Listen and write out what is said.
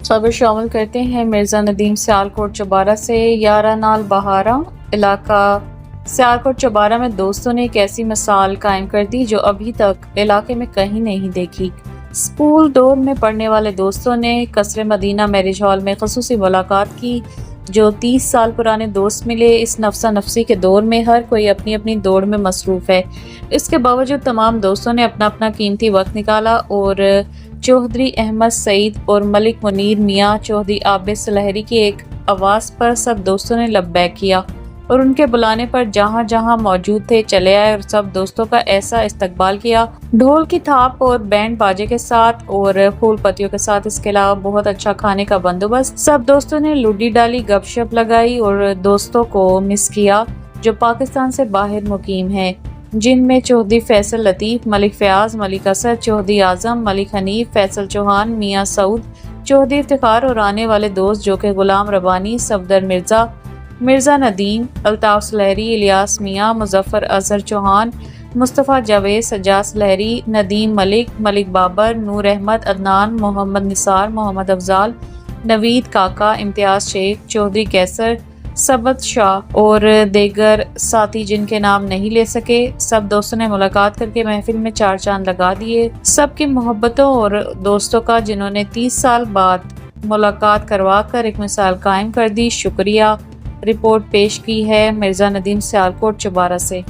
خبر شامل کرتے ہیں مرزا ندیم سیالکوٹ چوبارہ سے۔ 11 نال بہارا علاقہ سیالکوٹ چوبارہ میں دوستوں نے ایک ایسی مثال قائم کر دی جو ابھی تک علاقے میں کہیں نہیں دیکھی۔ اسکول دور میں پڑھنے والے دوستوں نے قصر مدینہ میرج ہال میں خصوصی ملاقات کی۔ جو 30 سال پرانے دوست ملے۔ اس نفسا نفسی کے دور میں ہر کوئی اپنی اپنی دوڑ میں مصروف ہے۔ اس کے باوجود تمام دوستوں نے اپنا اپنا قیمتی وقت نکالا اور چوہدری احمد سعید اور ملک منیر میاں چوہدری عابد سلہری کی ایک آواز پر سب دوستوں نے لبیک کیا اور ان کے بلانے پر جہاں جہاں موجود تھے چلے آئے اور سب دوستوں کا ایسا استقبال کیا، ڈھول کی تھاپ اور بینڈ باجے کے ساتھ اور پھول پتیوں کے ساتھ۔ اس کے علاوہ بہت اچھا کھانے کا بندوبست۔ سب دوستوں نے لوڈی ڈالی، گپ شپ لگائی اور دوستوں کو مس کیا جو پاکستان سے باہر مقیم ہیں، جن میں چوہدری فیصل لطیف، ملک فیاض، ملک اسد، چوہدری اعظم، ملک حنیف، فیصل چوہان، میاں سعود، چوہدری افتخار اور آنے والے دوست جو کہ غلام ربانی، صفدر مرزا، مرزا ندیم، الطاف سلہری، الیاس میاں، مظفر اظہر چوہان، مصطفیٰ جاوید، سجاد سلہری، ندیم ملک، ملک بابر، نور احمد، عدنان، محمد نثار، محمد افضال، نوید کاکا، امتیاز شیخ، چوہدری کیسر، سبت شاہ اور دیگر ساتھی جن کے نام نہیں لے سکے۔ سب دوستوں نے ملاقات کر کے محفل میں چار چاند لگا دیے۔ سب کی محبتوں اور دوستوں کا جنہوں نے 30 سال بعد ملاقات کروا کر ایک مثال قائم کر دی، شکریہ۔ رپورٹ پیش کی ہے مرزا ندیم سیالکوٹ چوبارہ سے۔